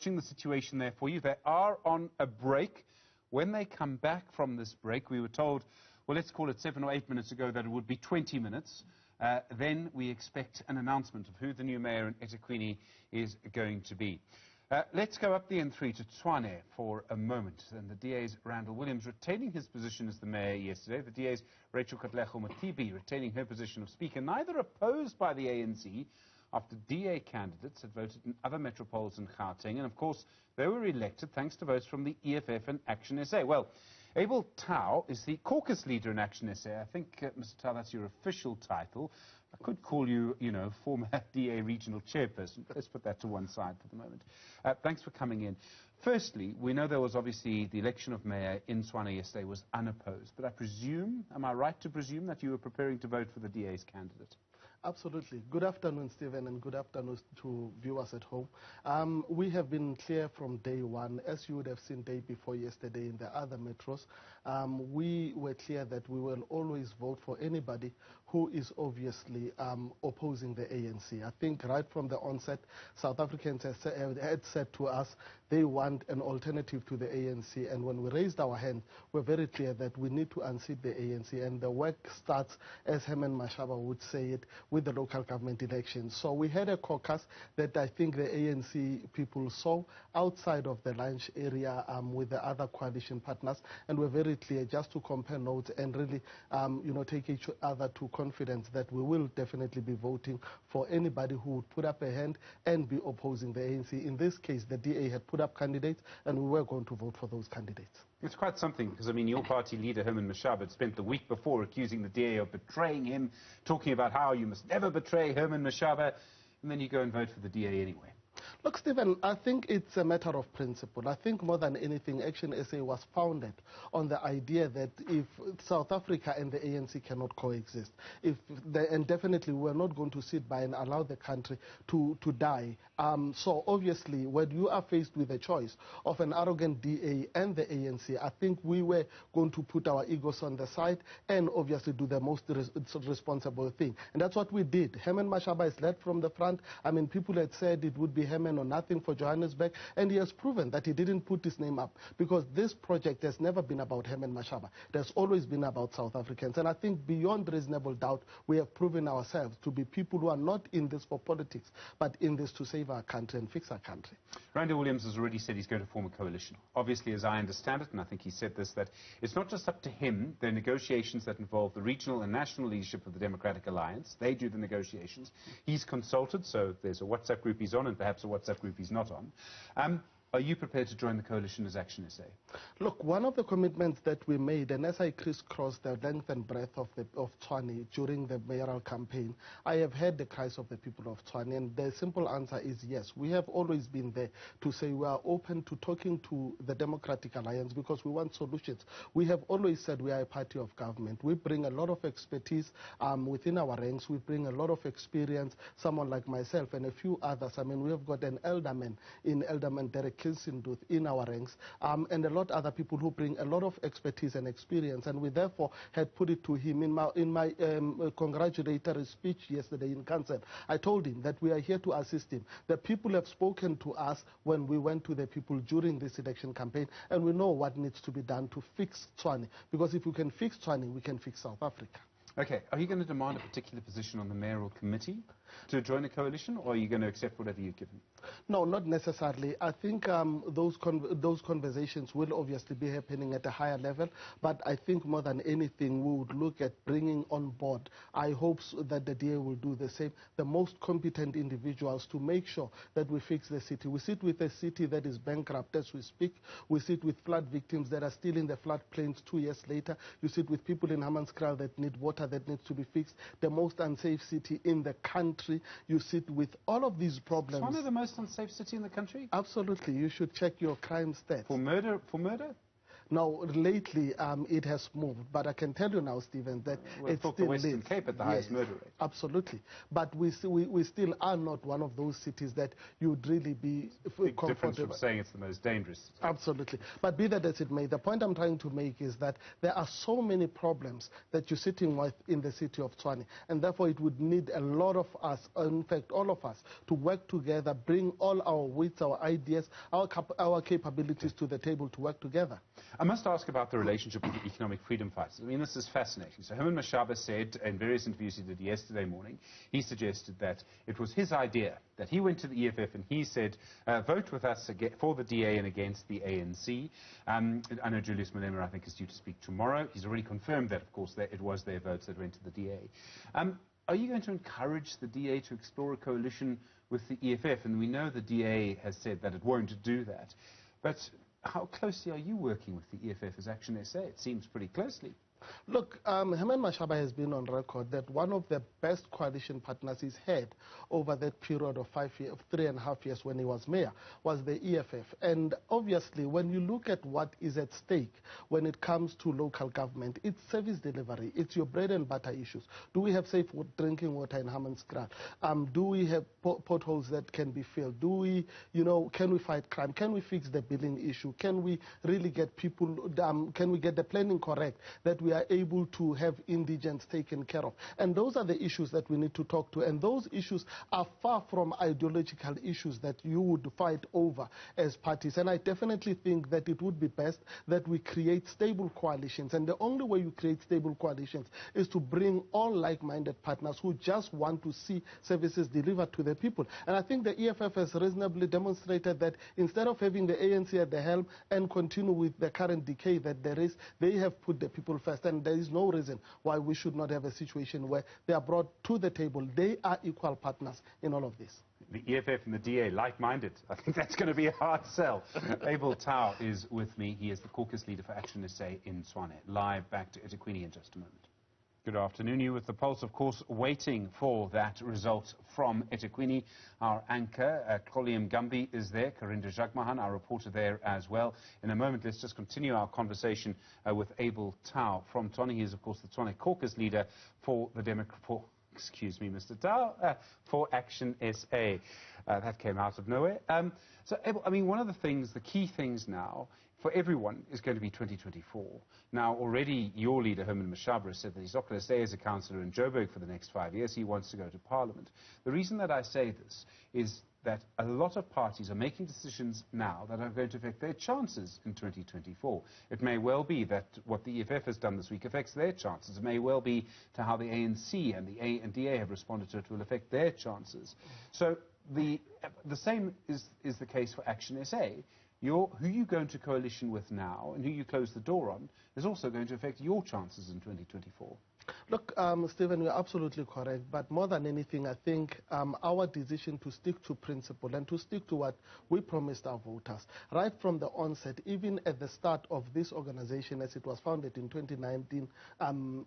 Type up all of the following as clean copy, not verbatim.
The situation there for you. They are on a break. When they come back from this break, we were told, well, let's call it 7 or 8 minutes ago, that it would be 20 minutes. Then we expect an announcement of who the new mayor in Tshwane is going to be. Let's go up the N3 to Tshwane for a moment. And the DA's Randall Williams retaining his position as the mayor yesterday. The DA's Rachel Katlego Mathebe retaining her position of speaker, neither opposed by the ANC, after DA candidates had voted in other metropoles in Gauteng. And, of course, they were elected thanks to votes from the EFF and ActionSA. Well, Abel Tau is the caucus leader in ActionSA. I think, Mr. Tau, that's your official title. I could call you, former DA regional chairperson, but let's put that to one side for the moment. Thanks for coming in. Firstly, we know there was obviously the election of mayor in Tshwane yesterday was unopposed. But I presume, am I right to presume that you were preparing to vote for the DA's candidate? Absolutely. Good afternoon, Stephen, and good afternoon to viewers at home. We have been clear from day one, as you would have seen day before yesterday in the other metros. We were clear that we will always vote for anybody who is obviously opposing the ANC. I think right from the onset, South Africans had said to us they want an alternative to the ANC, and when we raised our hand, we're very clear that we need to unseat the ANC, and the work starts, as Herman Mashaba would say it, with the local government elections. So we had a caucus that I think the ANC people saw outside of the lunch area with the other coalition partners, and we're very clear just to compare notes and really take each other to confidence that we will definitely be voting for anybody who would put up a hand and be opposing the ANC. In this case, the DA had put up candidates, and we were going to vote for those candidates. It's quite something, because, your party leader, Herman Mashaba, had spent the week before accusing the DA of betraying him, talking about how you must never betray Herman Mashaba, and then you go and vote for the DA anyway. Look, Stephen, I think it's a matter of principle. I think more than anything, ActionSA was founded on the idea that if South Africa and the ANC cannot coexist, and definitely we're not going to sit by and allow the country to die. So obviously, when you are faced with a choice of an arrogant DA and the ANC, I think we were going to put our egos on the side and obviously do the most responsible thing. And that's what we did. Herman Mashaba is led from the front. People had said it would be Herman or nothing for Johannesburg, and he has proven that he didn't put his name up, because this project has never been about Herman Mashaba. It has always been about South Africans, and I think beyond reasonable doubt we have proven ourselves to be people who are not in this for politics, but in this to save our country and fix our country. Randall Williams has already said he's going to form a coalition. Obviously, as I understand it, and I think he said this, that it's not just up to him. There are negotiations that involve the regional and national leadership of the Democratic Alliance. They do the negotiations. He's consulted, so there's a WhatsApp group he's on and perhaps a WhatsApp group he's not on. Are you prepared to join the coalition as ActionSA? Look, one of the commitments that we made, and as I crisscrossed the length and breadth of Tshwane during the mayoral campaign, I have heard the cries of the people of Tshwane, and the simple answer is yes. We have always been there to say we are open to talking to the Democratic Alliance because we want solutions. We have always said we are a party of government. We bring a lot of expertise within our ranks. We bring a lot of experience, someone like myself and a few others. We have got an elderman in Elderman Derek in our ranks, and a lot of other people who bring a lot of expertise and experience, and we therefore had put it to him in my congratulatory speech yesterday in Council. I told him that we are here to assist him. The people have spoken to us when we went to the people during this election campaign, and we know what needs to be done to fix Tshwane, because if we can fix Tshwane, we can fix South Africa. Okay, are you going to demand a particular position on the mayoral committee to join a coalition, or are you going to accept whatever you're given? No, not necessarily. I think those conversations will obviously be happening at a higher level, but I think more than anything we would look at bringing on board, I hope that the DA will do the same, the most competent individuals to make sure that we fix the city. We sit with a city that is bankrupt as we speak. We sit with flood victims that are still in the floodplains 2 years later. You sit with people in Hammanskraal that need water that needs to be fixed, the most unsafe city in the country. You sit with all of these problems. Is Tshwane the most unsafe city in the country? Absolutely. You should check your crime stats. For murder? For murder? No, lately it has moved, but I can tell you now, Stephen, that it's still the Western Cape at the highest murder rate. Absolutely, but we still are not one of those cities that you'd really be Big comfortable. difference from saying it's the most dangerous. Absolutely, but be that as it may, the point I'm trying to make is that there are so many problems that you're sitting with in the city of Tshwane, and therefore it would need a lot of us, in fact all of us, to work together, bring all our wits, our ideas, our capabilities to the table to work together. I must ask about the relationship with the economic freedom fighters. I mean, this is fascinating. So Herman Mashaba said in various interviews he did yesterday morning, he suggested that it was his idea, that he went to the EFF and he said, vote with us for the DA and against the ANC. I know Julius Malema, I think, is due to speak tomorrow. He's already confirmed that, of course, that it was their votes that went to the DA. Are you going to encourage the DA to explore a coalition with the EFF? And we know the DA has said that it won't do that. But how closely are you working with the EFF as ActionSA? It seems pretty closely. Look, Herman Mashaba has been on record that one of the best coalition partners he's had over that period of 3.5 years when he was mayor was the EFF. And obviously, when you look at what is at stake when it comes to local government, it's service delivery. It's your bread and butter issues. Do we have safe drinking water in Hammanskraal? Do we have potholes that can be filled? Do we, can we fight crime? Can we fix the billing issue? Can we really get people, can we get the planning correct, that we are able to have indigents taken care of? And those are the issues that we need to talk to. And those issues are far from ideological issues that you would fight over as parties. And I definitely think that it would be best that we create stable coalitions. And the only way you create stable coalitions is to bring all like-minded partners who just want to see services delivered to the people. And I think the EFF has reasonably demonstrated that instead of having the ANC at the helm and continue with the current decay that there is, they have put the people first. And there is no reason why we should not have a situation where they are brought to the table. They are equal partners in all of this. The EFF and the DA, like-minded. I think that's going to be a hard sell. Abel Tau is with me. He is the caucus leader for ActionSA in Tshwane. Live back to eThekwini in just a moment. Good afternoon. You with the Pulse, of course, waiting for that result from eThekwini. Our anchor, Kolium Gumbi, is there. Karinda Jagmahan, our reporter, there as well. In a moment, let's just continue our conversation with Abel Tau from Tshwane. He is, of course, the Tshwane caucus leader for the excuse me, Mr. Tau, for ActionSA. That came out of nowhere. So, Abel, I mean, one of the things, the key things now for everyone is going to be 2024. Now, already your leader, Herman Mashaba, has said that he's not going to stay as a councillor in Joburg for the next 5 years. He wants to go to Parliament. The reason that I say this is that a lot of parties are making decisions now that are going to affect their chances in 2024. It may well be that what the EFF has done this week affects their chances. It may well be to how the ANC and the DA have responded to it will affect their chances. So the same is the case for ActionSA. Who you go into coalition with now and who you close the door on is also going to affect your chances in 2024. Look, Stephen, you're absolutely correct. But more than anything, I think our decision to stick to principle and to stick to what we promised our voters, right from the onset, even at the start of this organization as it was founded in 2019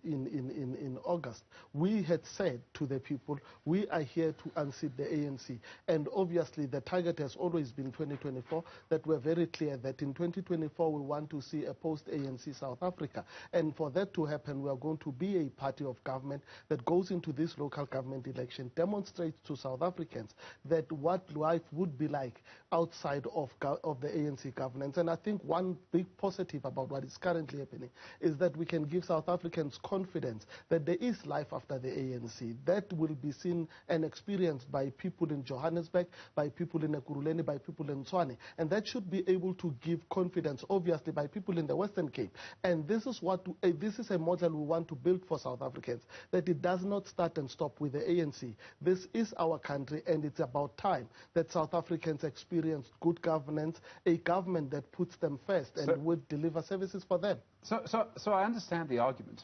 in August, we had said to the people, we are here to unseat the ANC. And obviously, the target has always been 2024, that we're very clear that in 2024, we want to see a post-ANC South Africa. And for that to happen, we are going to be a party of government that goes into this local government election, demonstrates to South Africans that what life would be like outside of the ANC governance. And I think one big positive about what is currently happening is that we can give South Africans confidence that there is life after the ANC. That will be seen and experienced by people in Johannesburg, by people in Ekurhuleni, by people in Tshwane. And that should be able to give confidence, obviously, by people in the Western Cape. And this is this is a model we want to build for South Africans, that it does not start and stop with the ANC. This is our country, and it's about time that South Africans experience good governance, a government that puts them first and would deliver services for them. So I understand the argument,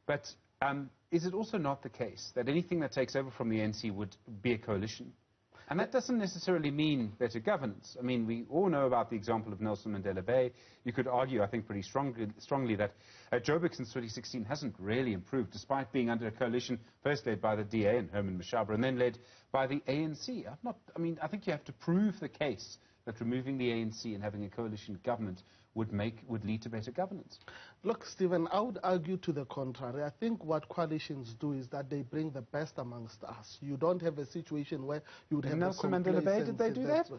but is it also not the case that anything that takes over from the ANC would be a coalition? And that doesn't necessarily mean better governance. I mean, we all know about the example of Nelson Mandela Bay. You could argue, I think, pretty strongly that Joburg since 2016 hasn't really improved, despite being under a coalition first led by the DA and Herman Mashaba, and then led by the ANC. I think you have to prove the case that removing the ANC and having a coalition government would lead to better governance? Look, Stephen, I would argue to the contrary. I think what coalitions do is that they bring the best amongst us. You don't have a situation where you would have Nelson Mandela Bay, did they do that?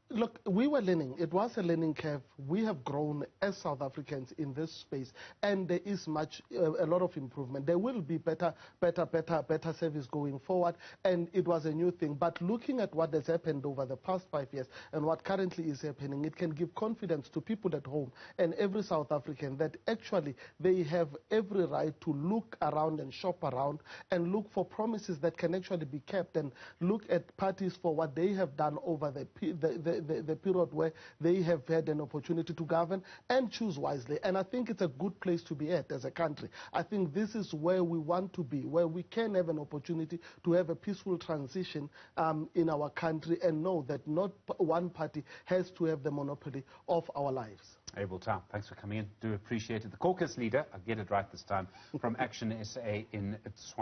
Look, we were learning. It was a learning curve. We have grown as South Africans in this space, and there is a lot of improvement. There will be better service going forward, and it was a new thing. But looking at what has happened over the past 5 years and what currently is happening, it can give confidence to people at home and every South African that actually they have every right to look around and shop around and look for promises that can actually be kept, and look at parties for what they have done over the period where they have had an opportunity to govern and choose wisely. And I think it's a good place to be at as a country. I think this is where we want to be, where we can have an opportunity to have a peaceful transition in our country and know that not one party has to have the monopoly of our lives. Abel Tau, thanks for coming in. Do appreciate it. The caucus leader, I'll get it right this time, from ActionSA in Tshwane.